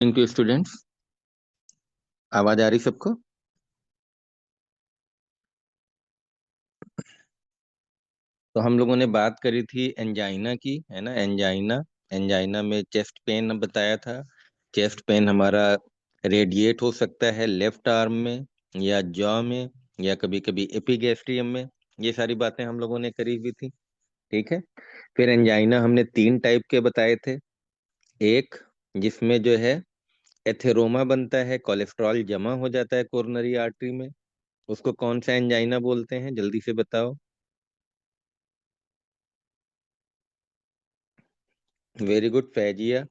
Thank you students. आवाज आ रही सबको? तो हम लोगों ने बात करी थी एंजाइना की, है ना। एंजाइना एंजाइना में चेस्ट पेन बताया था। चेस्ट पेन हमारा रेडिएट हो सकता है लेफ्ट आर्म में या जॉ में या कभी कभी एपिगैस्ट्रियम में। ये सारी बातें हम लोगों ने करी हुई थी। ठीक है। फिर एंजाइना हमने तीन टाइप के बताए थे। एक जिसमें जो है एथेरोमा बनता है, कोलेस्ट्रॉल जमा हो जाता है कोरोनरी आर्टरी में, उसको कौन सा एंजाइना बोलते हैं, जल्दी से बताओ। Very good, Faiziya.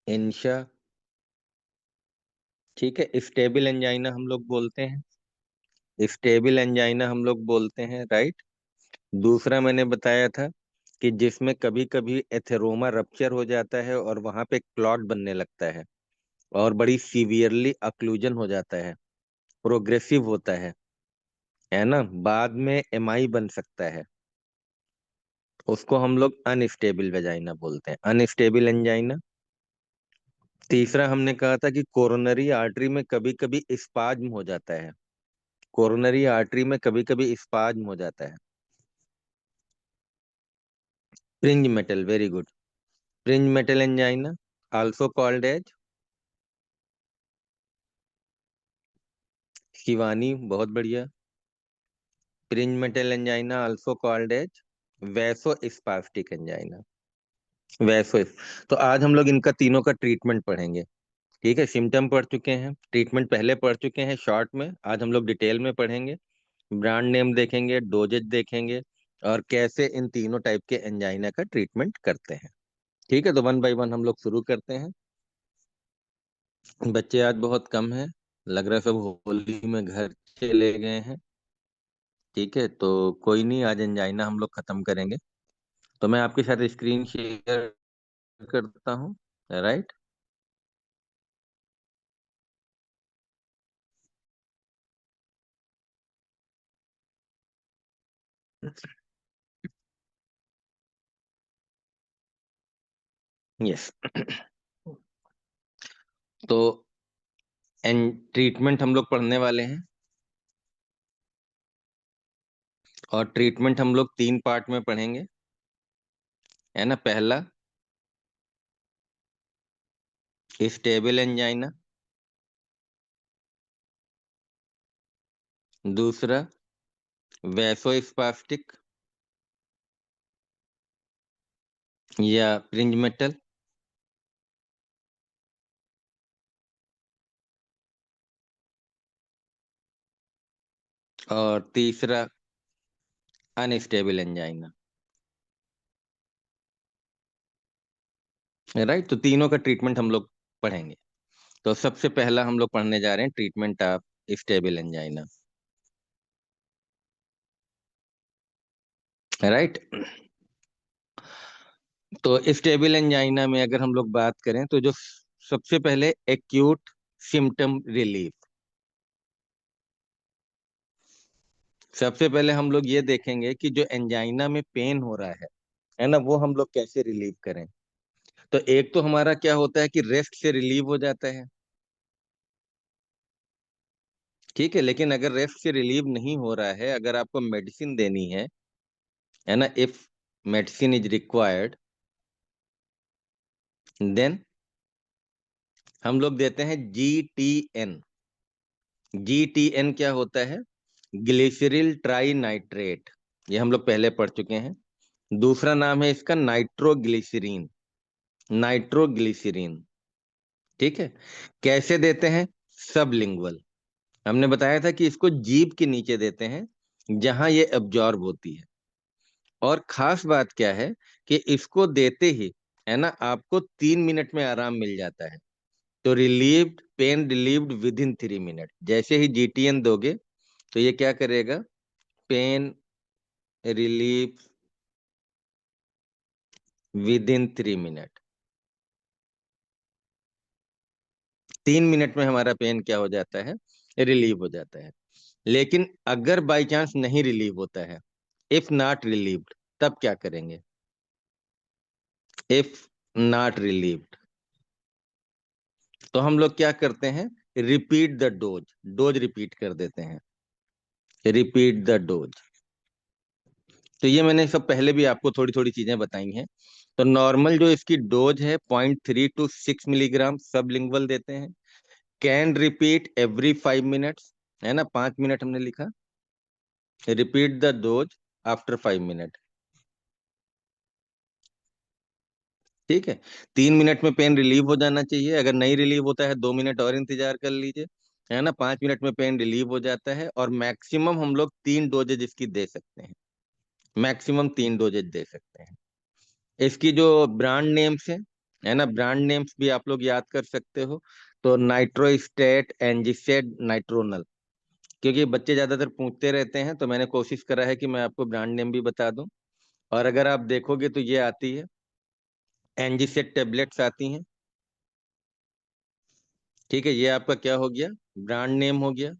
इंशा। ठीक है। स्टेबल एंजाइना हम लोग बोलते हैं, स्टेबल एंजाइना हम लोग बोलते हैं, राइट। दूसरा मैंने बताया था कि जिसमें कभी कभी एथेरोमा रप्चर हो जाता है और वहां पे क्लॉट बनने लगता है और बड़ी सीवियरली अक्लूजन हो जाता है, प्रोग्रेसिव होता है ना, बाद में एमआई बन सकता है। उसको हम लोग अनस्टेबल वेजाइना बोलते हैं, अनस्टेबल एंजाइना। तीसरा हमने कहा था कि कोरोनरी आर्टरी में कभी कभी स्पाज्म हो जाता है, कोरोनरी आर्टरी में कभी कभी स्पाज्म हो जाता है। Prinzmetal, very good. Prinzmetal angina also called as Shivani, बहुत बढ़िया। Prinzmetal angina also called as vasospastic angina, vaso. तो आज हम लोग इनका तीनों का ट्रीटमेंट पढ़ेंगे। ठीक है। सिम्टम पढ़ चुके हैं, ट्रीटमेंट पहले पढ़ चुके हैं शॉर्ट में, आज हम लोग डिटेल में पढ़ेंगे। ब्रांड नेम देखेंगे, डोजेज देखेंगे और कैसे इन तीनों टाइप के एंजाइना का ट्रीटमेंट करते हैं। ठीक है। तो वन बाय वन हम लोग शुरू करते हैं। बच्चे आज बहुत कम हैं, लग रहा है सब होली में घर चले गए हैं। ठीक है। तो कोई नहीं, आज एंजाइना हम लोग खत्म करेंगे। तो मैं आपके साथ स्क्रीन शेयर करता हूँ, राइट। यस। तो एंड ट्रीटमेंट हम लोग पढ़ने वाले हैं और ट्रीटमेंट हम लोग तीन पार्ट में पढ़ेंगे, है ना। पहला स्टेबल एंजाइना, दूसरा वैसोस्पास्टिक या फ्रिंज मेटल, और तीसरा अनस्टेबल एंजाइना, राइट। तो तीनों का ट्रीटमेंट हम लोग पढ़ेंगे। तो सबसे पहला हम लोग पढ़ने जा रहे हैं treatment of stable angina, right. तो स्टेबल एंजाइना में अगर हम लोग बात करें तो जो सबसे पहले एक्यूट सिम्टम रिलीफ, सबसे पहले हम लोग ये देखेंगे कि जो एंजाइना में पेन हो रहा है ना, वो हम लोग कैसे रिलीव करें। तो एक तो हमारा क्या होता है कि रेस्ट से रिलीव हो जाता है। ठीक है। लेकिन अगर रेस्ट से रिलीव नहीं हो रहा है, अगर आपको मेडिसिन देनी है ना, if medicine is required, then हम लोग देते हैं GTN। GTN क्या होता है? ग्लिसरील ट्राई नाइट्रेट, ये हम लोग पहले पढ़ चुके हैं। दूसरा नाम है इसका नाइट्रोग्लिसरीन, नाइट्रोग्लिसरीन। ठीक है। कैसे देते हैं? सबलिंगुअल। हमने बताया था कि इसको जीभ के नीचे देते हैं जहां ये एब्जॉर्ब होती है। और खास बात क्या है कि इसको देते ही, है ना, आपको 3 मिनट में आराम मिल जाता है। तो relieved, pain relieved within 3 minute. जैसे ही GTN दोगे तो ये क्या करेगा? Pain relief within 3 minute. 3 minute में हमारा पेन क्या हो जाता है? रिलीव हो जाता है। लेकिन अगर बाई चांस नहीं रिलीव होता है, इफ नॉट रिलीव्ड, तब क्या करेंगे? इफ नॉट रिलीव्ड, तो हम लोग क्या करते हैं, repeat the dose, dose repeat कर देते हैं, रिपीट द डोज। तो ये मैंने सब पहले भी आपको थोड़ी थोड़ी चीजें बताई हैं। तो नॉर्मल जो इसकी डोज है 0.3 to 6 मिलीग्राम सब लिंगुअल देते हैं। कैन रिपीट एवरी 5 मिनट्स, है ना, 5 मिनट हमने लिखा। Repeat the dose after 5 minute. ठीक है, 3 मिनट में पेन रिलीव हो जाना चाहिए, अगर नहीं रिलीव होता है 2 मिनट और इंतजार कर लीजिए, है ना, 5 मिनट में पेन रिलीव हो जाता है। और मैक्सिमम हम लोग 3 डोजेज इसकी दे सकते हैं, मैक्सिमम 3 डोजेज दे सकते हैं। इसकी जो ब्रांड नेम्स है ना, ब्रांड नेम्स भी आप लोग याद कर सकते हो। तो नाइट्रोस्टेट, एनजिसेड, नाइट्रोनल, क्योंकि बच्चे ज्यादातर पूछते रहते हैं, तो मैंने कोशिश करा है कि मैं आपको ब्रांड नेम भी बता दूं। और अगर आप देखोगे तो ये आती है, एनजिसेड टेबलेट्स आती हैं। ठीक है, ये आपका क्या हो गया, ब्रांड नेम हो गया,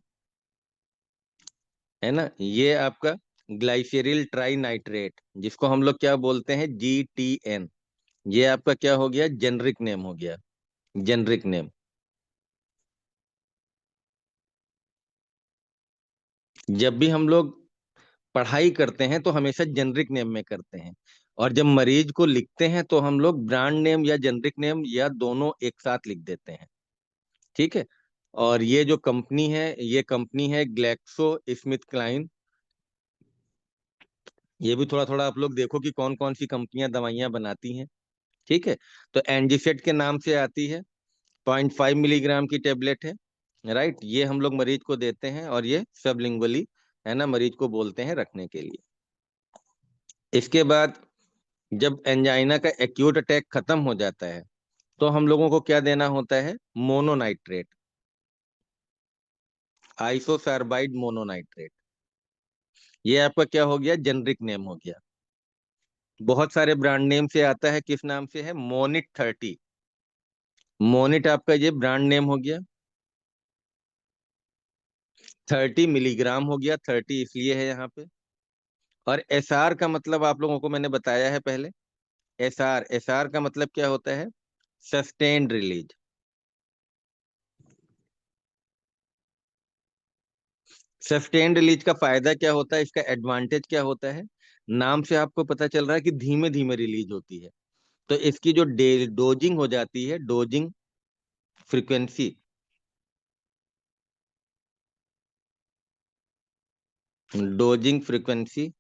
है ना। ये आपका ग्लाइसेरिल ट्राई नाइट्रेट, जिसको हम लोग क्या बोलते हैं, GTN, ये आपका क्या हो गया, जेनरिक नेम हो गया, जेनरिक नेम। जब भी हम लोग पढ़ाई करते हैं तो हमेशा जेनरिक नेम में करते हैं, और जब मरीज को लिखते हैं तो हम लोग ब्रांड नेम या जेनरिक नेम या दोनों एक साथ लिख देते हैं। ठीक है। और ये जो कंपनी है, ये कंपनी है ग्लैक्सो स्मिथ क्लाइन। ये भी थोड़ा थोड़ा आप लोग देखो कि कौन कौन सी कंपनियां दवाइयां बनाती हैं। ठीक है। तो एनजिसेट के नाम से आती है, 0.5 मिलीग्राम की टेबलेट है, राइट। ये हम लोग मरीज को देते हैं, और ये सबलिंगुअली, है ना, मरीज को बोलते हैं रखने के लिए। इसके बाद जब एंजाइना का एक्यूट अटैक खत्म हो जाता है, तो हम लोगों को क्या देना होता है, मोनोनाइट्रेट, आइसोसार्बाइड मोनोनाइट्रेट। ये आपका क्या हो गया, जेनरिक नेम हो गया। बहुत सारे ब्रांड नेम से आता है, किस नाम से है, मोनिट 30, मोनिट आपका ये ब्रांड नेम हो गया। 30 मिलीग्राम हो गया, 30 इसलिए है यहाँ पे। और एसआर का मतलब आप लोगों को मैंने बताया है पहले। एसआर, एसआर का मतलब क्या होता है, सस्टेन्ड रिलीज। सस्टेन्ड रिलीज का फायदा क्या होता है, इसका एडवांटेज क्या होता है, नाम से आपको पता चल रहा है कि धीमे धीमे रिलीज होती है। तो इसकी जो डोजिंग हो जाती है, डोजिंग फ्रीक्वेंसी, डोजिंग फ्रीक्वेंसी,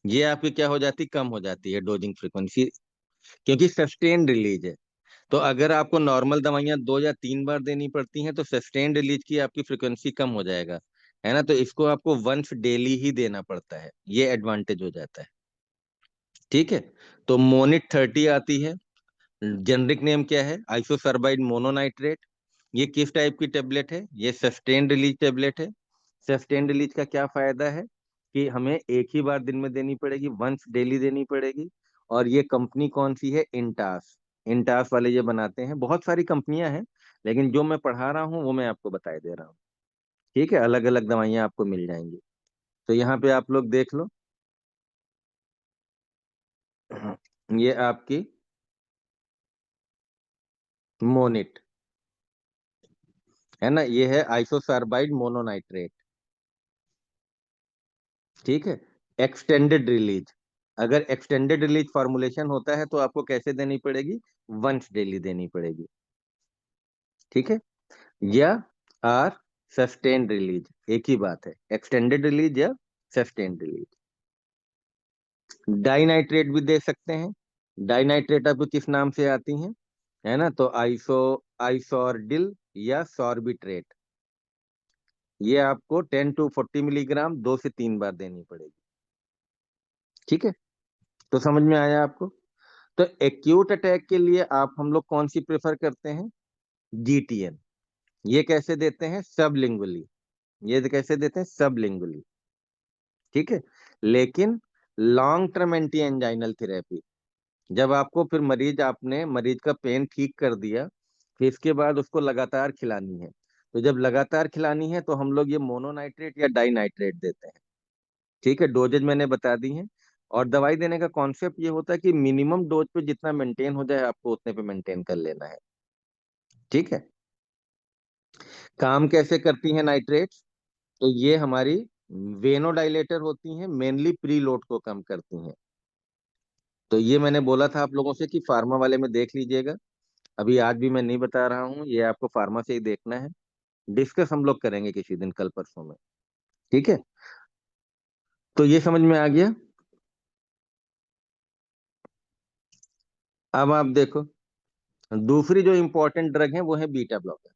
ये आपकी क्या हो जाती, कम हो जाती है डोजिंग फ्रीक्वेंसी, क्योंकि सस्टेन्ड रिलीज है। तो अगर आपको नॉर्मल दवाइयां 2 या 3 बार देनी पड़ती हैं, तो सस्टेन्ड रिलीज की आपकी फ्रीक्वेंसी कम हो जाएगा, है ना। तो इसको आपको वंस डेली ही देना पड़ता है, ये एडवांटेज हो जाता है। ठीक है। तो मोनिट 30 आती है, जेनरिक नेम क्या है, आइसोसर्बाइड मोनोनाइट्रेट। ये किस टाइप की टेबलेट है, ये सस्टेन्ड रिलीज टेबलेट है। सस्टेन्ड रिलीज का क्या फायदा है, कि हमें एक ही बार दिन में देनी पड़ेगी, वंस डेली देनी पड़ेगी। और ये कंपनी कौन सी है, इंटास, इंटास वाले ये बनाते हैं। बहुत सारी कंपनियां हैं, लेकिन जो मैं पढ़ा रहा हूँ वो मैं आपको बताए दे रहा हूँ। ठीक है, अलग अलग दवाइयां आपको मिल जाएंगी। तो यहाँ पे आप लोग देख लो, ये आपकी मोनिट, है ना, ये है आइसोसार्बाइड मोनोनाइट्रेट। ठीक है। एक्सटेंडेड रिलीज, अगर एक्सटेंडेड रिलीज फॉर्मुलेशन होता है तो आपको कैसे देनी पड़ेगी, वंस डेली देनी पड़ेगी। ठीक है। या आर सस्टेन्ड रिलीज, एक ही बात है, एक्सटेंडेड रिलीज या सस्टेन्ड रिलीज। डाइनाइट्रेट भी दे सकते हैं। डाइनाइट्रेट आपको किस नाम से आती हैं, है ना, तो आइसोर्डिल या सॉर्बिट्रेट। ये आपको 10 to 40 मिलीग्राम 2 से 3 बार देनी पड़ेगी। ठीक है। तो समझ में आया आपको। तो एक्यूट अटैक के लिए आप हम लोग कौन सी प्रेफर करते हैं, GTN। ये कैसे देते हैं, सबलिंगुअली, ये कैसे देते हैं, सबलिंगुअली। ठीक है। लेकिन long term anti anginal therapy, जब आपको फिर आपने मरीज का पेन ठीक कर दिया, फिर इसके बाद उसको लगातार खिलानी है, तो जब लगातार खिलानी है तो हम लोग ये मोनोनाइट्रेट या डाइनाइट्रेट देते हैं। ठीक है, डोजेज मैंने बता दी है। और दवाई देने का कॉन्सेप्ट ये होता है कि मिनिमम डोज पे जितना मेंटेन हो जाए आपको उतने पे मेंटेन कर लेना है। ठीक है। काम कैसे करती है नाइट्रेट्स? तो ये हमारी वेनोडाइलेटर होती हैं, मेनली प्री लोड को कम करती हैं। तो ये मैंने बोला था आप लोगों से कि फार्मा वाले में देख लीजिएगा। अभी आज भी मैं नहीं बता रहा हूँ, ये आपको फार्मा से ही देखना है। डिस्कस हम लोग करेंगे किसी दिन, कल परसों में। ठीक है। तो ये समझ में आ गया। अब आप देखो, दूसरी जो इंपॉर्टेंट ड्रग है वो है बीटा ब्लॉकर।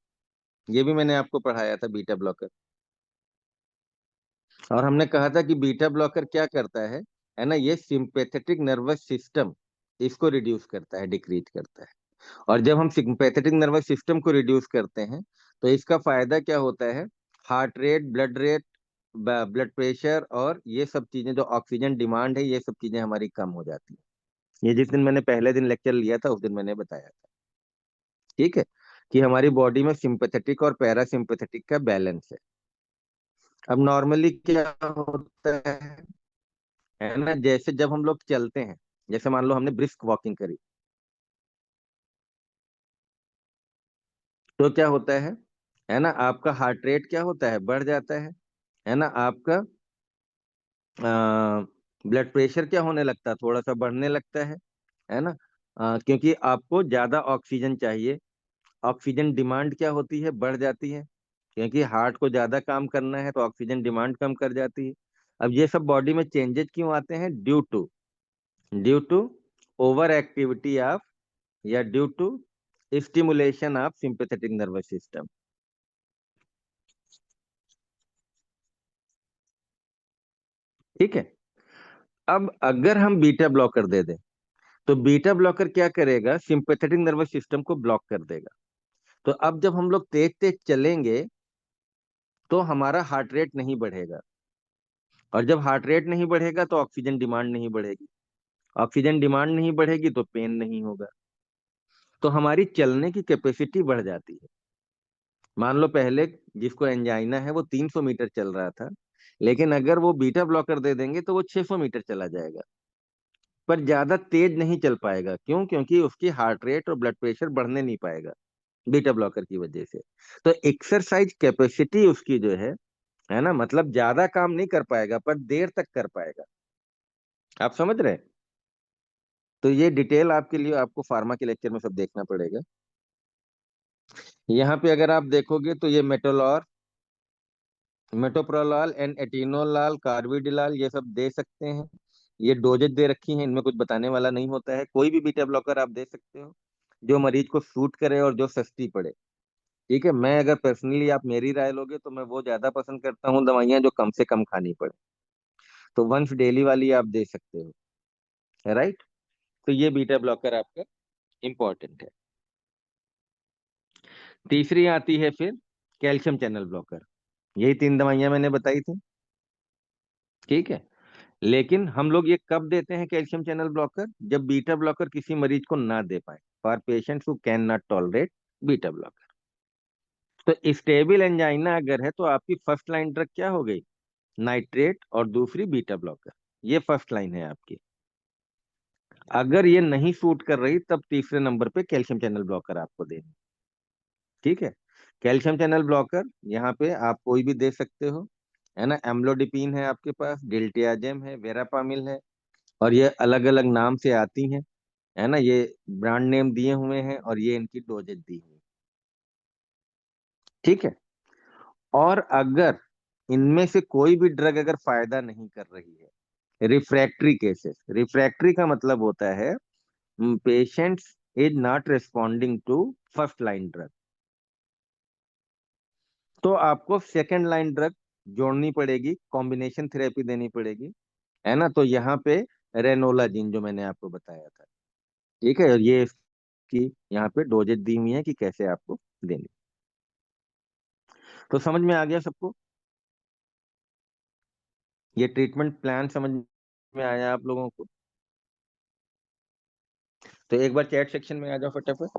ये भी मैंने आपको पढ़ाया था, बीटा ब्लॉकर। और हमने कहा था कि बीटा ब्लॉकर क्या करता है ना, ये सिंपैथेटिक नर्वस सिस्टम इसको रिड्यूस करता है, डिक्रीज करता है। और जब हम सिंपैथेटिक नर्वस सिस्टम को रिड्यूस करते हैं तो इसका फायदा क्या होता है? हार्ट रेट, ब्लड प्रेशर और ये सब चीजें, जो ऑक्सीजन डिमांड है, ये सब चीजें हमारी कम हो जाती है। ये जिस दिन मैंने पहले दिन लेक्चर लिया था उस दिन मैंने बताया था। ठीक है, कि हमारी बॉडी में सिंपैथेटिक और पैरासिम्पैथेटिक का बैलेंस है। अब नॉर्मली क्या होता है ना, जैसे जब हम लोग चलते हैं, जैसे मान लो हमने ब्रिस्क वॉकिंग करी, तो क्या होता है ना, आपका हार्ट रेट क्या होता है, बढ़ जाता है ना, आपका ब्लड प्रेशर क्या होने लगता है, थोड़ा सा बढ़ने लगता है ना। क्योंकि आपको ज्यादा ऑक्सीजन चाहिए, ऑक्सीजन डिमांड क्या होती है, बढ़ जाती है। क्योंकि हार्ट को ज्यादा काम करना है तो ऑक्सीजन डिमांड कम कर जाती है। अब ये सब बॉडी में चेंजेस क्यों आते हैं? Due to over activity of, या due to stimulation of sympathetic nervous system. ठीक है। अब अगर हम बीटा ब्लॉकर दे दें तो बीटा ब्लॉकर क्या करेगा, सिंपैथेटिक नर्वस सिस्टम को ब्लॉक कर देगा। तो अब जब हम लोग तेज तेज चलेंगे तो हमारा हार्ट रेट नहीं बढ़ेगा। और जब हार्ट रेट नहीं बढ़ेगा तो ऑक्सीजन डिमांड नहीं बढ़ेगी। ऑक्सीजन डिमांड नहीं बढ़ेगी तो पेन नहीं होगा। तो हमारी चलने की कैपेसिटी बढ़ जाती है। मान लो पहले जिसको एंजाइना है वो 300 मीटर चल रहा था, लेकिन अगर वो बीटा ब्लॉकर दे देंगे तो वो 600 मीटर चला जाएगा। पर ज्यादा तेज नहीं चल पाएगा। क्यों? क्योंकि उसकी हार्ट रेट और ब्लड प्रेशर बढ़ने नहीं पाएगा बीटा ब्लॉकर की वजह से। तो एक्सरसाइज कैपेसिटी उसकी जो है ना, मतलब ज्यादा काम नहीं कर पाएगा पर देर तक कर पाएगा। आप समझ रहे हैं? तो ये डिटेल आपके लिए, आपको फार्मा के लेक्चर में सब देखना पड़ेगा। यहाँ पे अगर आप देखोगे तो ये मेटोप्रोलाल एंड एटिनोलाल, कार्बिडिलाल, ये सब दे सकते हैं। ये डोजेज दे रखी हैं, इनमें कुछ बताने वाला नहीं होता है। कोई भी बीटा ब्लॉकर आप दे सकते हो जो मरीज को सूट करे और जो सस्ती पड़े। ठीक है, मैं अगर पर्सनली आप मेरी राय लोगे तो मैं वो ज्यादा पसंद करता हूँ दवाइयाँ जो कम से कम खानी पड़े। तो वंस डेली वाली आप दे सकते हो, राइट। तो ये बीटा ब्लॉकर आपका इंपॉर्टेंट है। तीसरी आती है फिर कैल्शियम चैनल ब्लॉकर। यही तीन दवाइयां मैंने बताई थी। ठीक है। लेकिन हम लोग ये कब देते हैं कैल्शियम चैनल ब्लॉकर? जब बीटा ब्लॉकर किसी मरीज को ना दे पाए, for patients who can not tolerate beta blocker. तो स्टेबल एंजाइना अगर है तो आपकी फर्स्ट लाइन ड्रग क्या हो गई? नाइट्रेट, और दूसरी बीटा ब्लॉकर। ये फर्स्ट लाइन है आपकी। अगर ये नहीं सूट कर रही तब तीसरे नंबर पे कैल्शियम चैनल ब्लॉकर आपको देनी। ठीक है। कैल्शियम चैनल ब्लॉकर यहाँ पे आप कोई भी दे सकते हो, है ना। एम्लोडिपिन है आपके पास, डिल्टियाजेम है, वेरापामिल है। और ये अलग अलग नाम से आती हैं, है ना। ये ब्रांड नेम दिए हुए हैं और ये इनकी डोजेज दी हुई है। ठीक है। और अगर इनमें से कोई भी ड्रग अगर फायदा नहीं कर रही है, रिफ्रैक्ट्री केसेस, रिफ्रैक्ट्री का मतलब होता है patients is not responding to first line drug, तो आपको सेकेंड लाइन ड्रग जोड़नी पड़ेगी, कॉम्बिनेशन थेरेपी देनी पड़ेगी, है ना। तो यहाँ पे रेनोलाजिन जो मैंने आपको बताया था। ठीक है, और ये इसकी यहाँ पे डोजेज दी हुई है कि कैसे आपको देनी। तो समझ में आ गया सबको? ये ट्रीटमेंट प्लान समझ में आया आप लोगों को? तो एक बार चैट सेक्शन में आ जाओ फटाफट।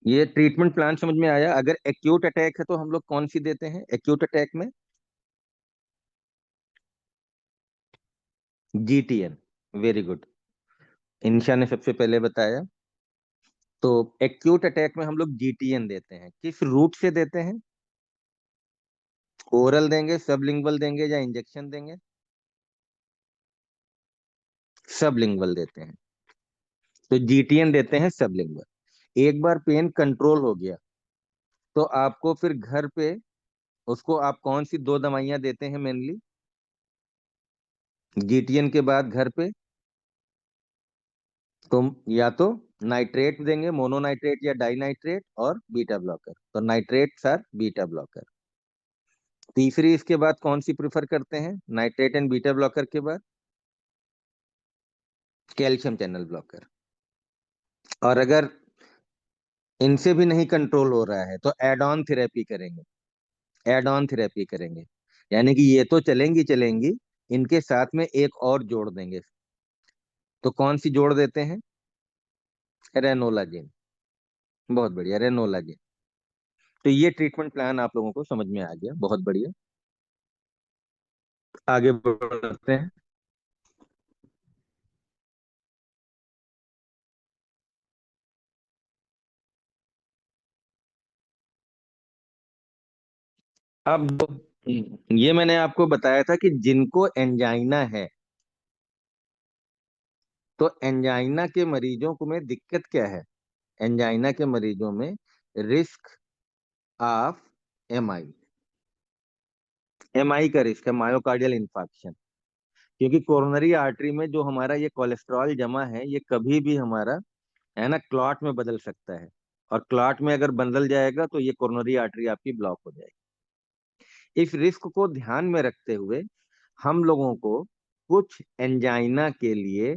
ये ट्रीटमेंट प्लान समझ में आया। अगर एक्यूट अटैक है तो हम लोग कौन सी देते हैं एक्यूट अटैक में? GTN। Very good. इनशा ने सबसे पहले बताया। तो एक्यूट अटैक में हम लोग GTN देते हैं। किस रूट से देते हैं? ओरल देंगे, सबलिंगुअल देंगे, या इंजेक्शन देंगे? सबलिंगुअल देते हैं। तो GTN देते हैं सबलिंगुअल। एक बार पेन कंट्रोल हो गया तो आपको फिर घर पे उसको आप कौन सी दो दवाइयां देते हैं मेनली GTN के बाद घर पे? तो या तो नाइट्रेट देंगे, मोनोनाइट्रेट या डाइनाइट्रेट, और बीटा ब्लॉकर। तो नाइट्रेट सर बीटा ब्लॉकर। तीसरी इसके बाद कौन सी प्रिफर करते हैं नाइट्रेट एंड बीटा ब्लॉकर के बाद? Calcium channel blocker. और अगर इनसे भी नहीं कंट्रोल हो रहा है तो एड ऑन थेरेपी करेंगे। एड ऑन थेरेपी करेंगे, यानी कि ये तो चलेंगी चलेंगी, इनके साथ में एक और जोड़ देंगे। तो कौन सी जोड़ देते हैं? रेनोलाजिन। बहुत बढ़िया, रेनोलाजिन। तो ये ट्रीटमेंट प्लान आप लोगों को समझ में आ गया, बहुत बढ़िया। आगे बढ़ते हैं। अब ये मैंने आपको बताया था कि जिनको एंजाइना है, तो एंजाइना के मरीजों को में दिक्कत क्या है? एंजाइना के मरीजों में रिस्क ऑफ MI। MI का रिस्क है, मायोकार्डियल इंफार्क्शन। क्योंकि कोरोनरी आर्टरी में जो हमारा ये कोलेस्ट्रॉल जमा है, ये कभी भी हमारा है ना क्लॉट में बदल सकता है। और क्लॉट में अगर बदल जाएगा तो ये कोरोनरी आर्टरी आपकी ब्लॉक हो जाएगी। इस रिस्क को ध्यान में रखते हुए हम लोगों को कुछ एंजाइना के लिए,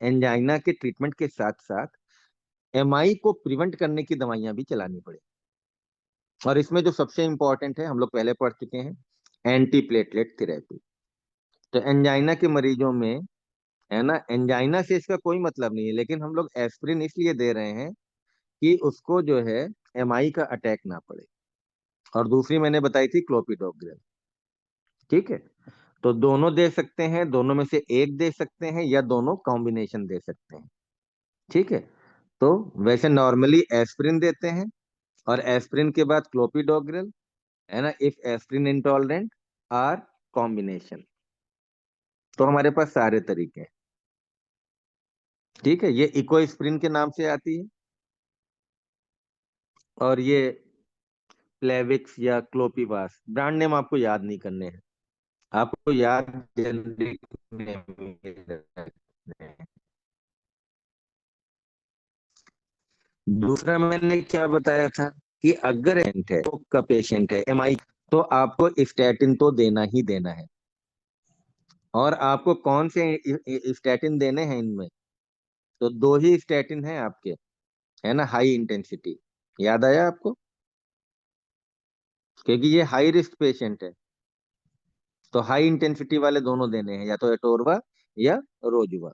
एंजाइना के ट्रीटमेंट के साथ साथ MI को प्रिवेंट करने की दवाइयां भी चलानी पड़े। और इसमें जो सबसे इंपॉर्टेंट है, हम लोग पहले पढ़ चुके हैं, एंटी प्लेटलेट थेरेपी। तो एंजाइना के मरीजों में है ना, एंजाइना से इसका कोई मतलब नहीं है, लेकिन हम लोग एस्पिरिन इसलिए दे रहे हैं कि उसको जो है MI का अटैक ना पड़े। और दूसरी मैंने बताई थी क्लोपिडोग्रेल। ठीक है। तो दोनों दे सकते हैं, दोनों में से एक दे सकते हैं, या दोनों कॉम्बिनेशन दे सकते हैं। ठीक है। तो वैसे नॉर्मली एस्पिरिन देते हैं, और एस्पिरिन के बाद क्लोपिडोग्रेल, है ना, if aspirin intolerant or combination. तो हमारे पास सारे तरीके हैं। ठीक है। ये इकोस्प्रिन के नाम से आती है, और ये प्लेविक्स या क्लोपिवास, ब्रांड नेम आपको याद नहीं करने हैं, आपको याद जेनरिक नेम ही रखने हैं। दूसरा मैंने क्या बताया था कि अगर पेशेंट है, तो का पेशेंट है MI, तो आपको स्टैटिन तो देना ही देना है। और आपको कौन से स्टैटिन देने हैं इनमें? तो दो ही स्टैटिन है आपके, है ना, हाई इंटेंसिटी। याद आया आपको? क्योंकि ये हाई रिस्क पेशेंट है, तो हाई इंटेंसिटी वाले दोनों देने हैं, या तो एटोरवा या रोजुवा।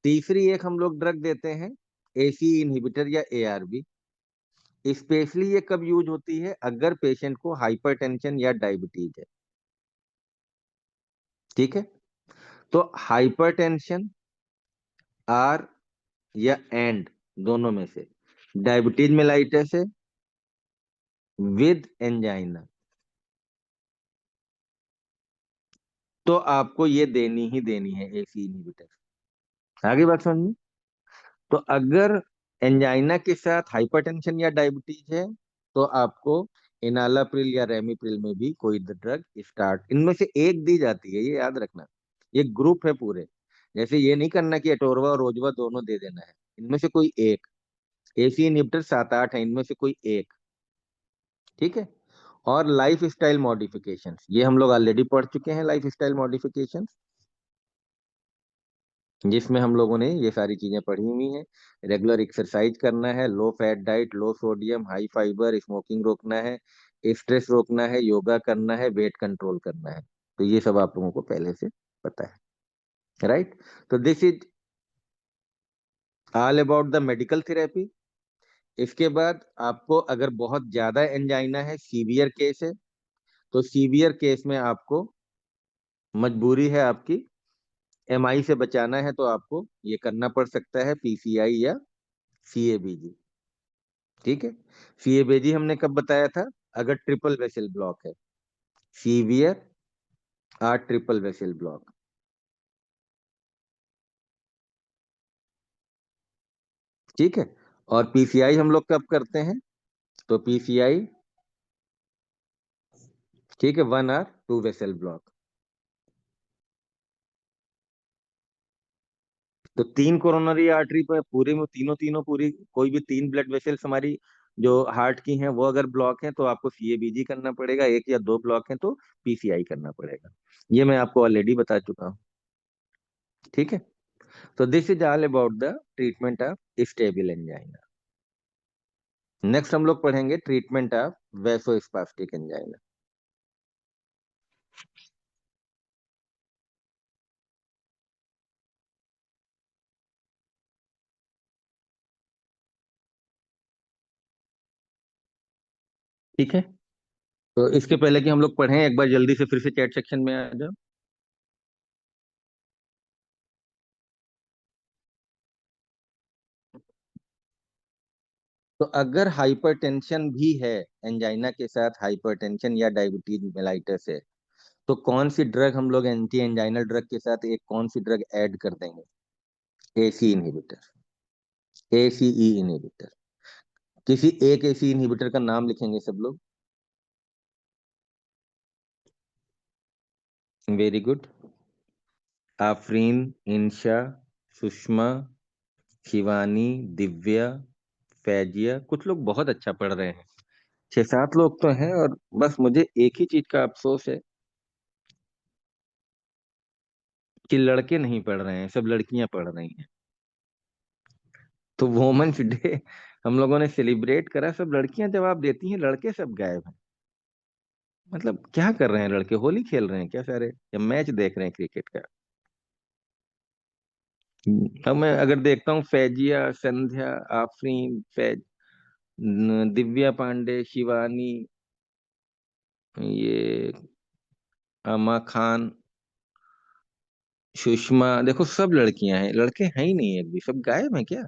तीसरी एक हम लोग ड्रग देते हैं, AC इनहिबिटर या ARB। स्पेशली ये कब यूज होती है? अगर पेशेंट को हाइपरटेंशन या डायबिटीज है। ठीक है। तो हाइपरटेंशन, आर या एंड, दोनों में से डायबिटीज मेलाइटस है विद एंजाइना, तो आपको ये देनी ही देनी है AC इनहिबिटर। आगे बात समझ में? तो अगर एंजाइना के साथ हाइपरटेंशन या डायबिटीज है, तो आपको इनालाप्रिल या रेमिप्रिल में भी कोई ड्रग स्टार्ट, इनमें से एक दी जाती है, ये याद रखना। ये ग्रुप है पूरे। जैसे ये नहीं करना कि एटोरवा और रोजवा दोनों दे देना है, इनमें से कोई एक। AC इनहिबिटर 7-8 है, इनमें से कोई एक। ठीक है। और लाइफ स्टाइल मॉडिफिकेशन, ये हम लोग ऑलरेडी पढ़ चुके हैं, लाइफ स्टाइल मॉडिफिकेशन, जिसमें हम लोगों ने ये सारी चीजें पढ़ी हुई हैं। रेगुलर एक्सरसाइज करना है, लो फैट डाइट, लो सोडियम, हाई फाइबर, स्मोकिंग रोकना है, स्ट्रेस रोकना है, योगा करना है, वेट कंट्रोल करना है। तो ये सब आप लोगों को पहले से पता है, राइट? तो this is, all about the medical therapy. इसके बाद आपको अगर बहुत ज्यादा एंजाइना है, सीवियर केस है, तो सीवियर केस में आपको मजबूरी है आपकी, एमआई से बचाना है तो आपको ये करना पड़ सकता है, पीसीआई या सीएबीजी। ठीक है। सीएबीजी हमने कब बताया था? अगर ट्रिपल वेसल ब्लॉक है, सीवियर और ट्रिपल वेसल ब्लॉक। ठीक है। और पीसीआई हम लोग कब करते हैं? तो पीसीआई, ठीक है, 1 और 2 वेसल ब्लॉक। तो 3 कोरोनरी आर्टरी पर पूरे में तीनों तीनों पूरी कोई भी 3 ब्लड वेसल्स हमारी जो हार्ट की हैं वो अगर ब्लॉक हैं तो आपको सीएबीजी करना पड़ेगा, 1 या 2 ब्लॉक हैं तो पीसीआई करना पड़ेगा। ये मैं आपको ऑलरेडी बता चुका हूँ। ठीक है। तो this is all about the treatment of stable angina. Next हम लोग पढ़ेंगे ट्रीटमेंट ऑफ वैसोस्पास्टिक एंजाइना। ठीक है। तो इसके पहले कि हम लोग पढ़ें, एक बार जल्दी से फिर से चैट सेक्शन में आ जाओ। तो अगर हाइपरटेंशन भी है, एंजाइना के साथ हाइपरटेंशन या डायबिटीज मेलाइटस है, तो कौन सी ड्रग हम लोग एंटी एंजाइनल ड्रग के साथ एक कौन सी ड्रग ऐड कर देंगे? ACE inhibitor, ACE inhibitor. किसी एक एसी इनहिबिटर का नाम लिखेंगे सब लोग। Very good. आफरीन, इंशा, सुषमा, शिवानी, दिव्या, फैजिया। कुछ लोग बहुत अच्छा पढ़ रहे हैं, 6-7 लोग तो हैं, और बस मुझे एक ही चीज का अफसोस है कि लड़के नहीं पढ़ रहे हैं, सब लड़कियां पढ़ रही हैं। तो वुमेन्स डे हम लोगों ने सेलिब्रेट करा, सब लड़कियां जवाब देती हैं, लड़के सब गायब हैं। मतलब क्या कर रहे हैं लड़के? होली खेल रहे हैं क्या सारे, या मैच देख रहे हैं क्रिकेट का? अब मैं अगर देखता हूँ फैजिया, संध्या, आफरीन, दिव्या पांडे, शिवानी, ये अमा खान, सुषमा, देखो सब लड़कियां हैं, लड़के हैं ही नहीं, एक भी, सब गायब हैं क्या?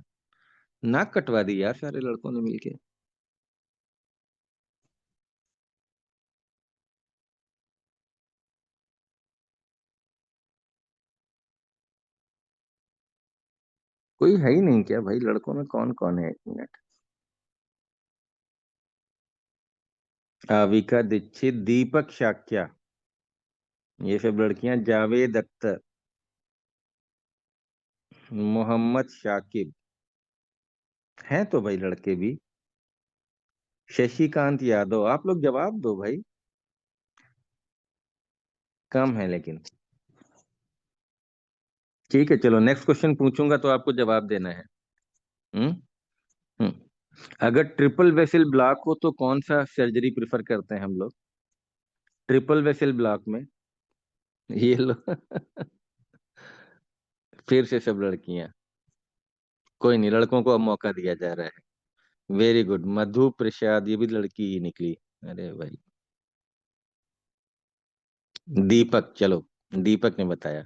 नाक कटवा दी यार सारे लड़कों ने मिलके। कोई है ही नहीं क्या भाई? लड़कों में कौन कौन है? 1 मिनट। आविका दीक्षित, दीपक शाक्या, ये सब लड़कियां, जावेद अख्तर, मोहम्मद शाकिब, हैं तो भाई लड़के भी। शशिकांत यादव, आप लोग जवाब दो भाई। कम है लेकिन। ठीक है, चलो नेक्स्ट क्वेश्चन पूछूंगा तो आपको जवाब देना है। हम्म। हम्म। अगर ट्रिपल वेसल ब्लॉक हो तो कौन सा सर्जरी प्रिफर करते हैं हम लोग? ट्रिपल वेसल ब्लॉक में, ये लो फिर से सब लड़कियां। कोई नहीं, लड़कों को अब मौका दिया जा रहा है। वेरी गुड, मधु प्रसाद, ये भी लड़की ही निकली। अरे भाई। दीपक, चलो, दीपक ने बताया।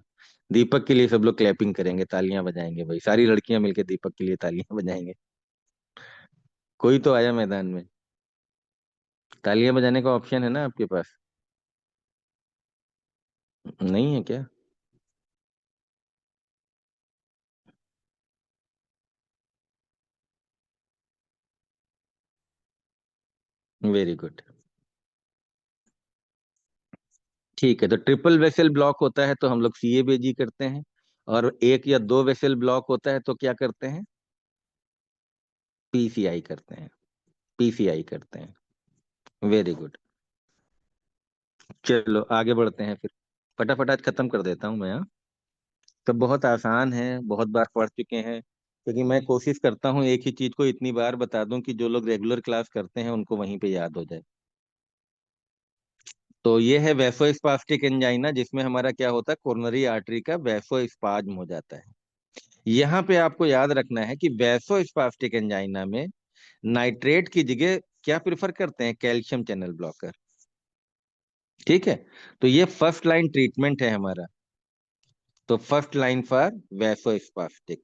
दीपक के लिए सब लोग क्लैपिंग करेंगे, तालियां बजाएंगे भाई, सारी लड़कियां मिलके दीपक के लिए तालियां बजाएंगे। कोई तो आया मैदान में। तालियां बजाने का ऑप्शन है ना आपके पास? नहीं है क्या? Very good. ठीक है, तो ट्रिपल वेसल ब्लॉक होता है तो हम लोग सीएबीजी करते हैं, और 1 या 2 वेसल ब्लॉक होता है तो क्या करते हैं? पीसीआई करते हैं, पीसीआई करते हैं। Very good. चलो आगे बढ़ते हैं फिर, फटाफट आज खत्म कर देता हूँ मैं, हाँ? तो बहुत आसान है, बहुत बार पढ़ चुके हैं, क्योंकि मैं कोशिश करता हूँ एक ही चीज को इतनी बार बता दूं कि जो लोग रेगुलर क्लास करते हैं उनको वहीं पे याद हो जाए। तो ये है वैसोस्पास्टिक एंजाइना, जिसमें हमारा क्या होता है, कोरोनरी आर्टरी का वैसोस्पाज्म हो जाता है। यहाँ पे आपको याद रखना है कि वैसोस्पास्टिक एंजाइना में नाइट्रेट की जगह क्या प्रिफर करते हैं, कैल्शियम चैनल ब्लॉकर। ठीक है, तो ये फर्स्ट लाइन ट्रीटमेंट है हमारा। तो फर्स्ट लाइन फॉर वैसोस्पास्टिक,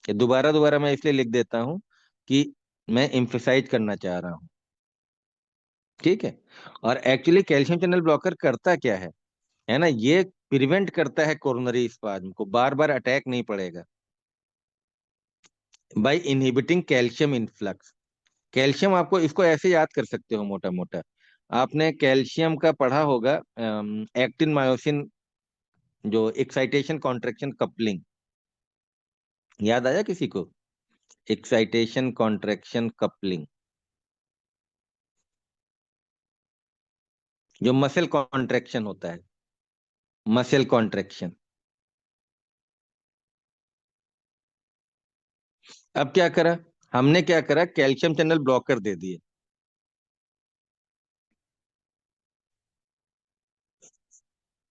ये दोबारा दोबारा मैं इसलिए लिख देता हूं कि मैं इम्फेसाइज करना चाह रहा हूं। ठीक है, और एक्चुअली कैल्शियम चैनल ब्लॉकर करता क्या है ना, ये प्रिवेंट करता है कोरोनरी स्पाज्म को, बार बार अटैक नहीं पड़ेगा, by inhibiting calcium influx. Calcium, आपको इसको ऐसे याद कर सकते हो मोटा मोटा, आपने कैल्शियम का पढ़ा होगा, एक्टिन मायोसिन, जो एक्साइटेशन कॉन्ट्रैक्शन कपलिंग, याद आया किसी को, एक्साइटेशन कॉन्ट्रैक्शन कपलिंग, जो मसल कॉन्ट्रैक्शन होता है, मसल कॉन्ट्रैक्शन। अब क्या करा, हमने क्या करा, कैल्शियम चैनल ब्लॉकर दे दिए।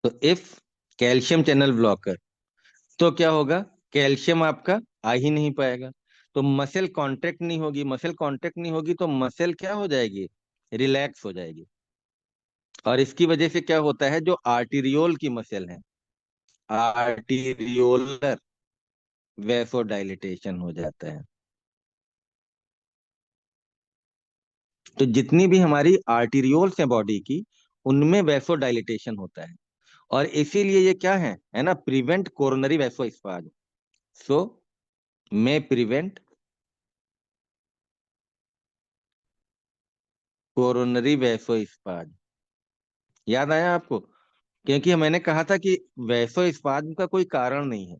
तो इफ कैल्शियम चैनल ब्लॉकर, तो क्या होगा, कैल्शियम आपका आ ही नहीं पाएगा, तो मसल कॉन्ट्रैक्ट नहीं होगी, मसल कॉन्ट्रैक्ट नहीं होगी तो मसल क्या हो जाएगी, रिलैक्स हो जाएगी। और इसकी वजह से क्या होता है, जो आर्टीरियोल की मसल है, आर्टीरियोलर वैसोडाइलिटेशन हो जाता है। तो जितनी भी हमारी आर्टीरियोल्स हैं बॉडी की, उनमें वैसोडाइलिटेशन होता है, और इसीलिए ये क्या है ना, प्रिवेंट कोरोनरी वैसोस्पाज्म। सो मे प्रिवेंट कोरोनरी वैसोस्पाज्म। याद आया आपको, क्योंकि मैंने कहा था कि वैसोस्पाज्म का कोई कारण नहीं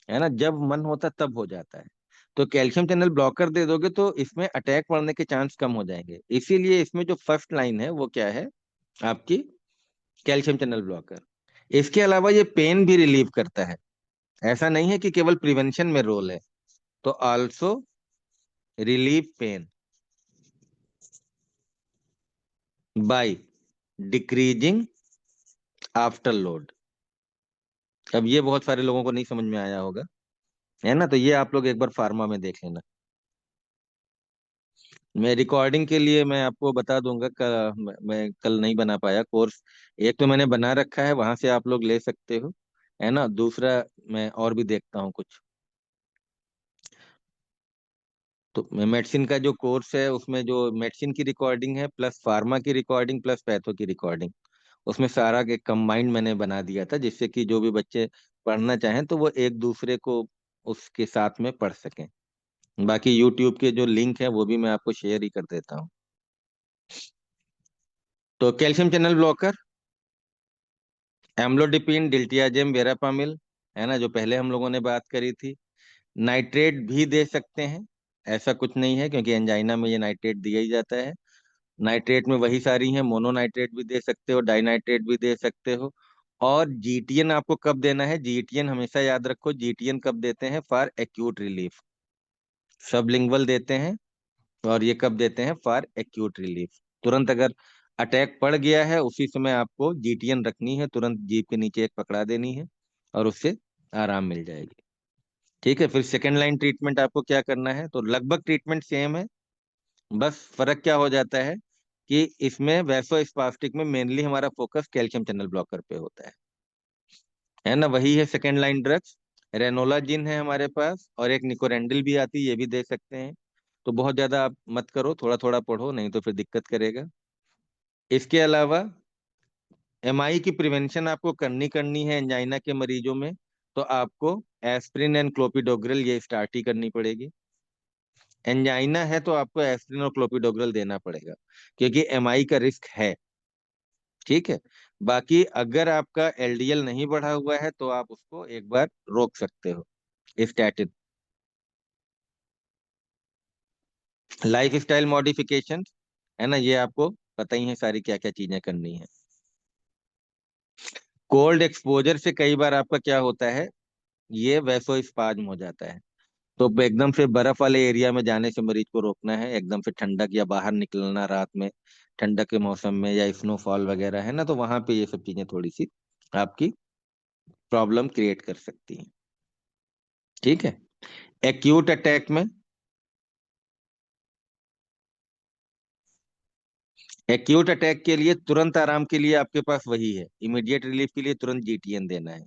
है ना, जब मन होता तब हो जाता है। तो कैल्शियम चैनल ब्लॉकर दे दोगे तो इसमें अटैक पड़ने के चांस कम हो जाएंगे, इसीलिए इसमें जो फर्स्ट लाइन है वो क्या है आपकी, कैल्शियम चैनल ब्लॉकर। इसके अलावा ये पेन भी रिलीव करता है, ऐसा नहीं है कि केवल प्रिवेंशन में रोल है, तो also relieve pain by decreasing after load. अब ये बहुत सारे लोगों को नहीं समझ में आया होगा, है ना, तो ये आप लोग एक बार फार्मा में देख लेना। मैं रिकॉर्डिंग के लिए मैं आपको बता दूंगा, मैं कल नहीं बना पाया कोर्स, एक तो मैंने बना रखा है, वहां से आप लोग ले सकते हो, है ना, दूसरा मैं और भी देखता हूँ कुछ। तो मेडिसिन का जो कोर्स है उसमें जो मेडिसिन की रिकॉर्डिंग है, प्लस फार्मा की रिकॉर्डिंग, प्लस पैथो की रिकॉर्डिंग, उसमें सारा के कंबाइंड मैंने बना दिया था, जिससे कि जो भी बच्चे पढ़ना चाहें तो वो एक दूसरे को उसके साथ में पढ़ सकें। बाकी यूट्यूब के जो लिंक है वो भी मैं आपको शेयर ही कर देता हूँ। तो calcium channel blocker, amlodipine, diltiazem, verapamil, है ना, जो पहले हम लोगों ने बात करी थी। नाइट्रेट भी दे सकते हैं, ऐसा कुछ नहीं है, क्योंकि एंजाइना में ये नाइट्रेट दिया ही जाता है। नाइट्रेट में वही सारी हैं, मोनोनाइट्रेट भी दे सकते हो, डाइनाइट्रेट भी दे सकते हो। और जीटीएन आपको कब देना है, जीटीएन हमेशा याद रखो, जीटीएन कब देते हैं, फॉर एक्यूट रिलीफ। सबलिंगुअल देते हैं, और ये कब देते हैं, फॉर एक्यूट रिलीफ। तुरंत अगर अटैक पड़ गया है उसी समय आपको जीटीएन रखनी है, तुरंत जीभ के नीचे एक पकड़ा देनी है, और उससे आराम मिल जाएगी। ठीक है, फिर सेकेंड लाइन ट्रीटमेंट आपको क्या करना है, तो लगभग ट्रीटमेंट सेम है, बस फर्क क्या हो जाता है कि इसमें वैसोस्पास्टिक में मेनली हमारा फोकस कैल्शियम चैनल ब्लॉकर पे होता है ना, वही है सेकेंड लाइन ड्रग्स। रेनोलाजिन है हमारे पास, और एक निकोरेंडिल भी आती है, ये भी दे सकते हैं। तो बहुत ज्यादा आप मत करो, थोड़ा थोड़ा पढ़ो, नहीं तो फिर दिक्कत करेगा। इसके अलावा एमआई की प्रिवेंशन आपको करनी करनी है एंजाइना के मरीजों में, तो आपको एस्प्रिन एंड क्लोपिडोग्रल ये स्टार्ट ही करनी पड़ेगी। एंजाइना है तो आपको एस्प्रिन और क्लोपिडोग्रल देना पड़ेगा, क्योंकि एमआई का रिस्क है। ठीक है, बाकी अगर आपका एलडीएल नहीं बढ़ा हुआ है तो आप उसको एक बार रोक सकते हो, स्टैटिन। लाइफ स्टाइल मॉडिफिकेशन, है ना, ये आपको पता ही है सारी क्या क्या चीजें करनी है। कोल्ड एक्सपोजर से कई बार आपका क्या होता है, ये वैसोस्पाज्म हो जाता है। तो एकदम से बर्फ वाले एरिया में जाने से मरीज को रोकना है, एकदम से ठंडक या बाहर निकलना रात में, ठंडक के मौसम में या स्नोफॉल वगैरह, है ना, तो वहां पे ये सब चीजें थोड़ी सी आपकी प्रॉब्लम क्रिएट कर सकती हैं। ठीक है। एक्यूट अटैक में, एक्यूट अटैक के लिए तुरंत आराम के लिए आपके पास वही है, इमीडिएट रिलीफ के लिए तुरंत जीटीएन देना है।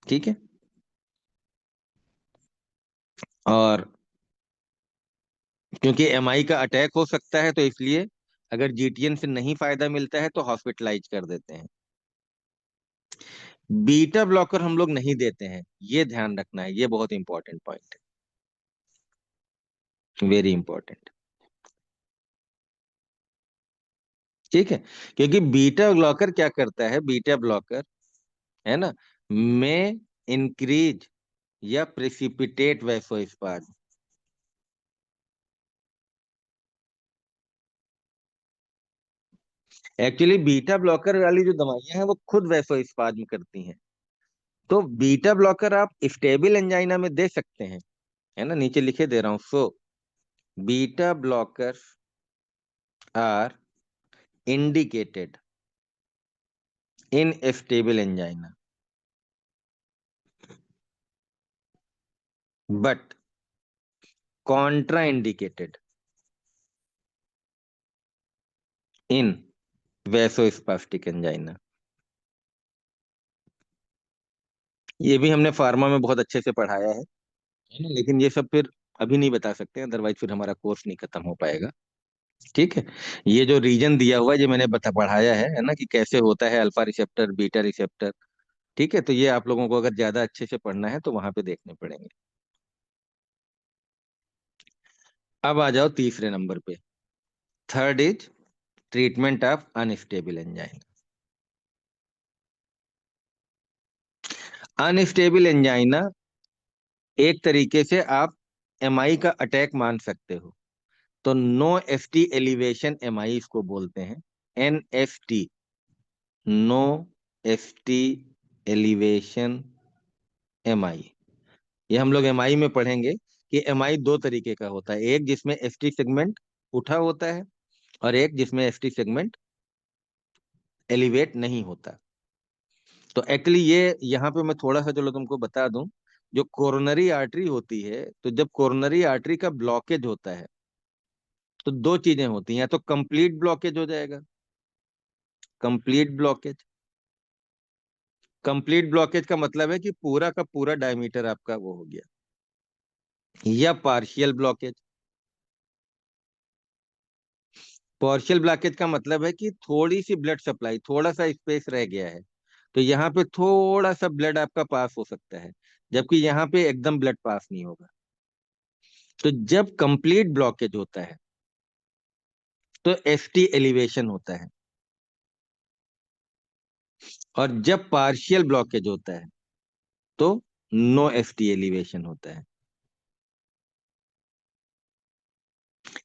ठीक है। और क्योंकि एमआई का अटैक हो सकता है, तो इसलिए अगर जीटीएन से नहीं फायदा मिलता है तो हॉस्पिटलाइज कर देते हैं। बीटा ब्लॉकर हम लोग नहीं देते हैं, ये ध्यान रखना है, ये बहुत इंपॉर्टेंट पॉइंट है, वेरी इंपॉर्टेंट। ठीक है। क्योंकि बीटा ब्लॉकर क्या करता है, बीटा ब्लॉकर, है ना, में इंक्रीज या precipitate vasospasm. Actually beta blocker वाली जो दवाइयां हैं वो खुद वैसोस्पाज्म करती हैं। तो बीटा ब्लॉकर आप स्टेबल एंजाइना में दे सकते हैं, है ना, नीचे लिखे दे रहा हूं। So beta blocker are indicated in stable angina but contraindicated in vasospastic angina. ये भी हमने फार्मा में बहुत अच्छे से पढ़ाया है ना, लेकिन ये सब फिर अभी नहीं बता सकते, अदरवाइज फिर हमारा कोर्स नहीं खत्म हो पाएगा। ठीक है। ये जो रीजन दिया हुआ है, ये मैंने बता पढ़ाया है ना, कि कैसे होता है अल्फा रिसेप्टर बीटा रिसेप्टर। ठीक है, तो ये आप लोगों को अगर ज्यादा अच्छे से पढ़ना है तो वहां पे देखने पड़ेंगे। अब आ जाओ तीसरे नंबर पे। Third is treatment of unstable angina. Unstable angina एक तरीके से आप एमआई का अटैक मान सकते हो। तो no S T elevation MI इसको बोलते हैं, N S T, no S T elevation MI. ये हम लोग एमआई में पढ़ेंगे कि एमआई दो तरीके का होता है, एक जिसमें एसटी सेगमेंट उठा होता है और एक जिसमें एसटी सेगमेंट एलिवेट नहीं होता। तो एक्चुअली ये यहाँ पे मैं थोड़ा सा चलो तुमको बता दूं। जो कोरोनरी आर्टरी होती है, तो जब कोरोनरी आर्टरी का ब्लॉकेज होता है तो दो चीजें होती हैं, या तो कंप्लीट ब्लॉकेज हो जाएगा, कंप्लीट ब्लॉकेज। कंप्लीट ब्लॉकेज का मतलब है कि पूरा का पूरा डायमीटर आपका वो हो गया, या पार्शियल ब्लॉकेज। पार्शियल ब्लॉकेज का मतलब है कि थोड़ी सी ब्लड सप्लाई, थोड़ा सा स्पेस रह गया है, तो यहाँ पे थोड़ा सा ब्लड आपका पास हो सकता है, जबकि यहाँ पे एकदम ब्लड पास नहीं होगा। तो जब कंप्लीट ब्लॉकेज होता है तो एसटी एलिवेशन होता है, और जब पार्शियल ब्लॉकेज होता है तो नो एसटी एलिवेशन होता है।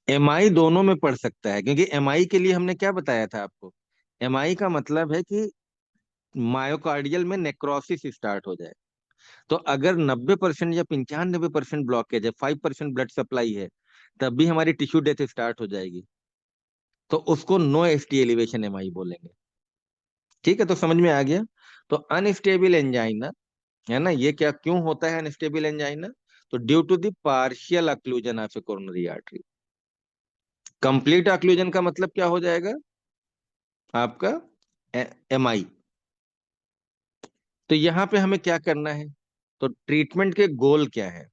एमआई दोनों में पड़ सकता है, क्योंकि एमआई के लिए हमने क्या बताया था आपको, एमआई का मतलब है कि मायोकार्डियल में नेक्रोसिस स्टार्ट हो जाए। तो अगर 90% या 95% ब्लॉकेज है, 5% ब्लड सप्लाई है, तब भी हमारी टिश्यू डेथ स्टार्ट हो जाएगी, तो उसको नो एसटी एलिवेशन एमआई बोलेंगे। ठीक है, तो समझ में आ गया। तो अनस्टेबल एंजाइना, है ना, ये क्या क्यों होता है अनस्टेबल एंजाइना, तो due to the partial occlusion of a coronary artery. Complete occlusion का मतलब क्या हो जाएगा आपका, एमआई। तो यहाँ पे हमें क्या करना है, तो ट्रीटमेंट के गोल क्या है।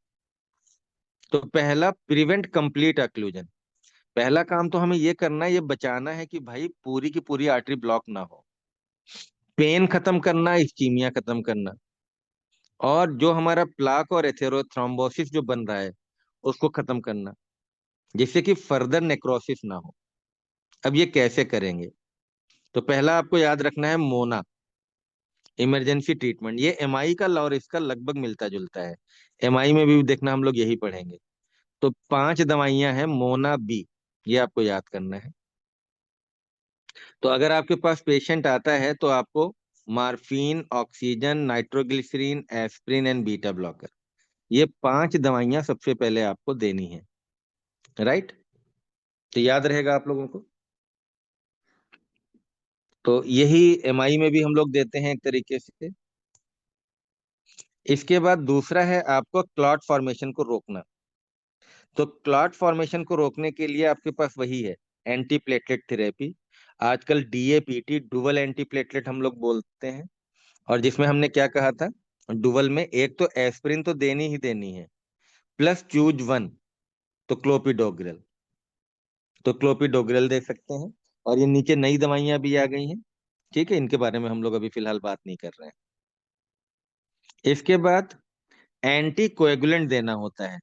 तो पहला, प्रिवेंट कंप्लीट अक्लूजन। पहला काम तो हमें ये करना है, ये बचाना है कि भाई पूरी की पूरी आर्टरी ब्लॉक ना हो, पेन खत्म करना, इस्कीमिया खत्म करना, और जो हमारा प्लाक और एथेरोथ्रोम्बोसिस जो बन रहा है उसको खत्म करना, जिससे कि फर्दर नेक्रोसिस ना हो। अब ये कैसे करेंगे, तो पहला आपको याद रखना है मोना, इमरजेंसी ट्रीटमेंट। ये एमआई का और इसका लगभग मिलता जुलता है, एमआई में भी देखना हम लोग यही पढ़ेंगे। तो 5 दवाइयां हैं मोना बी, ये आपको याद करना है। तो अगर आपके पास पेशेंट आता है तो आपको morphine, oxygen, nitroglycerin, aspirin and beta blocker, ये 5 दवाइयां सबसे पहले आपको देनी है। राइट, तो याद रहेगा आप लोगों को। तो यही एमआई में भी हम लोग देते हैं एक तरीके से। इसके बाद दूसरा है आपको क्लॉट फॉर्मेशन को रोकना। तो क्लॉट फॉर्मेशन को रोकने के लिए आपके पास वही है, एंटी प्लेटलेट थेरेपी। आजकल डीएपीटी, डुअल एंटी प्लेटलेट हम लोग बोलते हैं। और जिसमें हमने क्या कहा था, डुअल में एक तो एस्पिरिन तो देनी ही देनी है, प्लस चूज वन, तो क्लोपिडोग्रेल। तो क्लोपिडोग्रेल दे सकते हैं। और ये नीचे नई दवाइयां भी आ गई हैं, ठीक है, इनके बारे में हम लोग अभी फिलहाल बात नहीं कर रहे हैं। इसके बाद एंटी कोएगुलेंट देना होता है।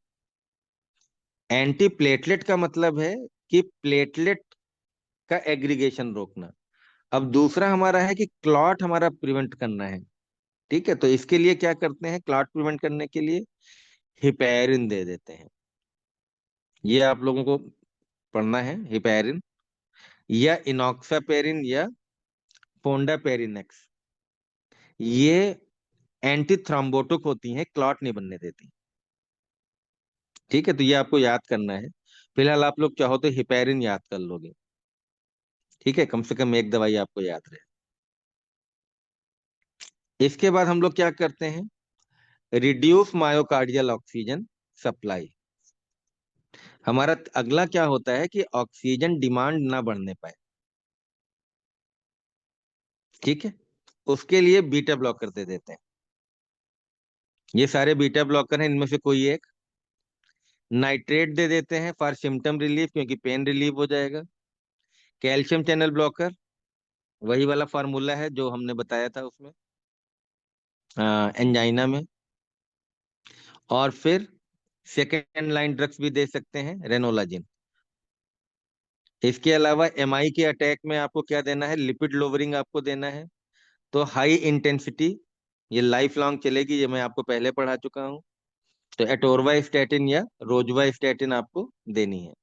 एंटी प्लेटलेट का मतलब है कि प्लेटलेट का एग्रीगेशन रोकना। अब दूसरा हमारा है कि क्लॉट हमारा प्रिवेंट करना है। ठीक है, तो इसके लिए क्या करते हैं, क्लॉट प्रिवेंट करने के लिए हिपैरिन दे देते हैं। ये आप लोगों को पढ़ना है, हिपैरिन या इनॉक्सापेरिन या फोंडापेरिनेक्स। ये एंटी थ्रोम्बोटिक होती हैं, क्लॉट नहीं बनने देती। ठीक है, तो ये आपको याद करना है। फिलहाल आप लोग चाहो तो हिपैरिन याद कर लोगे। ठीक है, कम से कम एक दवाई आपको याद रहे। इसके बाद हम लोग क्या करते हैं, रिड्यूस मायोकार्डियल ऑक्सीजन सप्लाई। हमारा अगला क्या होता है कि ऑक्सीजन डिमांड ना बढ़ने पाए। ठीक है, उसके लिए बीटा ब्लॉकर दे देते हैं। ये सारे बीटा ब्लॉकर हैं, इनमें से कोई एक। नाइट्रेट दे देते हैं फॉर सिम्टम रिलीफ, क्योंकि पेन रिलीव हो जाएगा। कैल्शियम चैनल ब्लॉकर, वही वाला फार्मूला है जो हमने बताया था उसमें, एंजाइना में। और फिर सेकेंड लाइन ड्रग्स भी दे सकते हैं, रेनोलाजिन। इसके अलावा एमआई के अटैक में आपको क्या देना है, लिपिड लोअरिंग आपको देना है। तो हाई इंटेंसिटी, ये लाइफ लॉन्ग चलेगी, ये मैं आपको पहले पढ़ा चुका हूँ। तो एटोरवा स्टैटिन या रोजवा स्टैटिन आपको देनी है।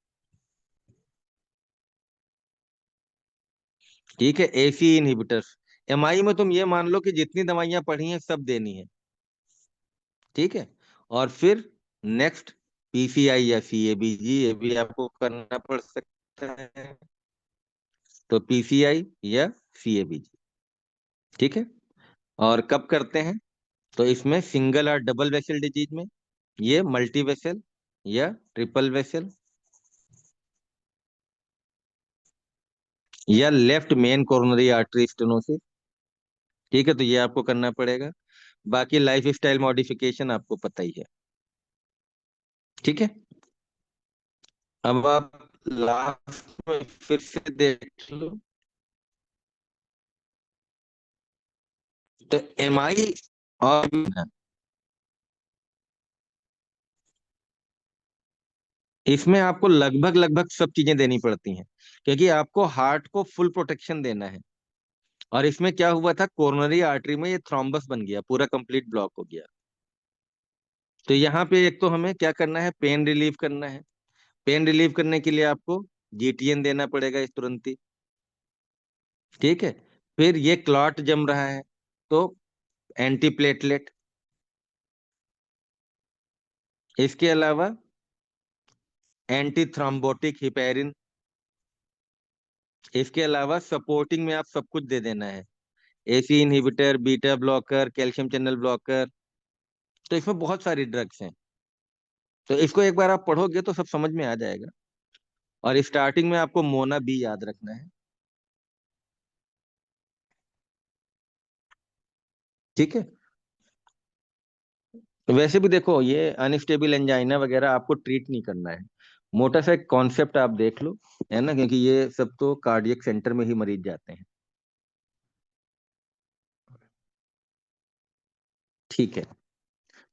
ठीक है, एसी इनहिबिटर्स। एमआई में तुम ये मान लो कि जितनी दवाइयां पढ़ी हैं सब देनी है। ठीक है, और फिर नेक्स्ट पीसीआई या सीएबीजी, ये भी आपको करना पड़ सकता है। तो पीसीआई या सीएबीजी। ठीक है, और कब करते हैं, तो इसमें सिंगल और डबल वेसल डिजीज में, ये मल्टी वेसल या ट्रिपल वेसल, या left main coronary artery stenosis. ठीक है, तो ये आपको करना पड़ेगा। बाकी लाइफ स्टाइल मॉडिफिकेशन आपको पता ही है। ठीक है, अब आप लास्ट में फिर से देख लो। तो एमआई और इसमें आपको लगभग लगभग सब चीजें देनी पड़ती हैं, क्योंकि आपको हार्ट को फुल प्रोटेक्शन देना है। और इसमें क्या हुआ था, कोरोनरी आर्टरी में ये थ्रोम्बस बन गया, पूरा कंप्लीट ब्लॉक हो गया। तो यहाँ पे एक तो हमें क्या करना है, पेन रिलीव करना है। पेन रिलीव करने के लिए आपको जीटीएन देना पड़ेगा इस तुरंत ही। ठीक है, फिर ये क्लॉट जम रहा है, तो एंटी प्लेटलेट। इसके अलावा एंटी थ्रोम्बोटिक हिपैरिन। इसके अलावा सपोर्टिंग में आप सब कुछ दे देना है, AC inhibitor, beta blocker, calcium channel blocker. तो इसमें बहुत सारी ड्रग्स हैं। तो इसको एक बार आप पढ़ोगे तो सब समझ में आ जाएगा। और स्टार्टिंग में आपको मोना बी याद रखना है। ठीक है, तो वैसे भी देखो, ये अनस्टेबल एंजाइना वगैरह आपको ट्रीट नहीं करना है। मोटा सा एक कॉन्सेप्ट आप देख लो, है ना, क्योंकि ये सब तो कार्डियक सेंटर में ही मरीज जाते हैं। ठीक है,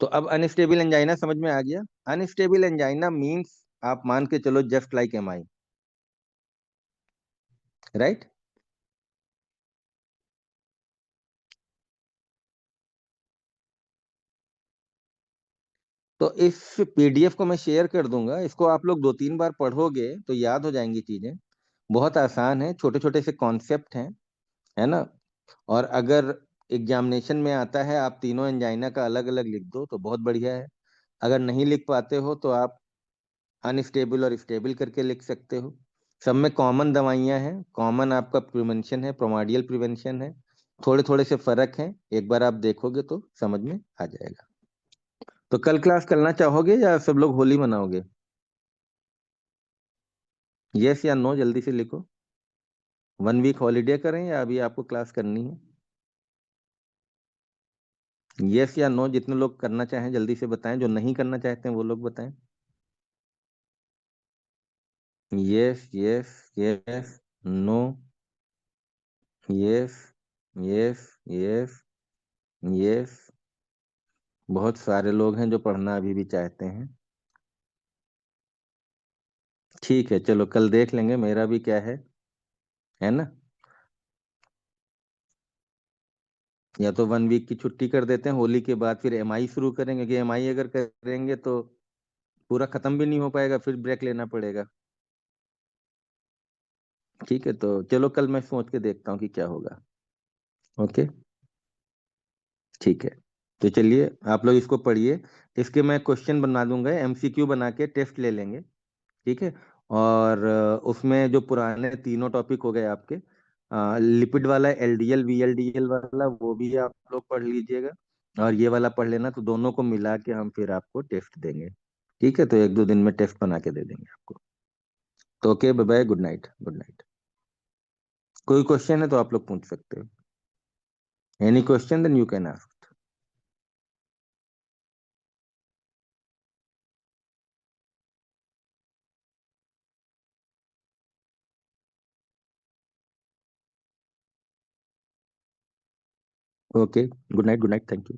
तो अब अनस्टेबल एंजाइना समझ में आ गया। अनस्टेबल एंजाइना मींस आप मान के चलो जस्ट लाइक एमआई, राइट। तो इस पीडीएफ को मैं शेयर कर दूंगा, इसको आप लोग 2-3 बार पढ़ोगे तो याद हो जाएंगी चीजें। बहुत आसान है, छोटे छोटे से कॉन्सेप्ट हैं, है ना। और अगर एग्जामिनेशन में आता है आप तीनों एंजाइना का अलग अलग लिख दो तो बहुत बढ़िया है। अगर नहीं लिख पाते हो तो आप अनस्टेबल और स्टेबल करके लिख सकते हो। सब में कॉमन दवाइयां हैं, कॉमन आपका प्रिवेंशन है, प्रोमार्डियल प्रिवेंशन है। थोड़े थोड़े से फर्क हैं, एक बार आप देखोगे तो समझ में आ जाएगा। तो कल क्लास करना चाहोगे या सब लोग होली मनाओगे? यस या नो, जल्दी से लिखो। 1 वीक हॉलीडे करें या अभी आपको क्लास करनी है? यस या नो, जितने लोग करना चाहें जल्दी से बताएं, जो नहीं करना चाहते हैं वो लोग बताएं। Yes yes yes. No. Yes yes yes yes. बहुत सारे लोग हैं जो पढ़ना अभी भी चाहते हैं। ठीक है, चलो कल देख लेंगे, मेरा भी क्या है ना। या तो 1 वीक की छुट्टी कर देते हैं, होली के बाद फिर एमआई शुरू करेंगे, कि एमआई अगर करेंगे तो पूरा खत्म भी नहीं हो पाएगा, फिर ब्रेक लेना पड़ेगा। ठीक है, तो चलो कल मैं सोच के देखता हूँ कि क्या होगा। ओके। ठीक है, तो चलिए आप लोग इसको पढ़िए। इसके मैं क्वेश्चन बना दूंगा, एमसीक्यू बना के टेस्ट ले लेंगे। ठीक है। और उसमें जो पुराने तीनों टॉपिक हो गए आपके, लिपिड वाला, एलडीएल वीएलडीएल वाला, वो भी आप लोग पढ़ लीजिएगा। और ये वाला पढ़ लेना, तो दोनों को मिला के हम फिर आपको टेस्ट देंगे। ठीक है, तो 1-2 दिन में टेस्ट बना के दे देंगे आपको। तो okay, bye bye, good night, good night. कोई क्वेश्चन है तो आप लोग पूछ सकते हो। Any question then you can ask. Okay, good night, good night, thank you.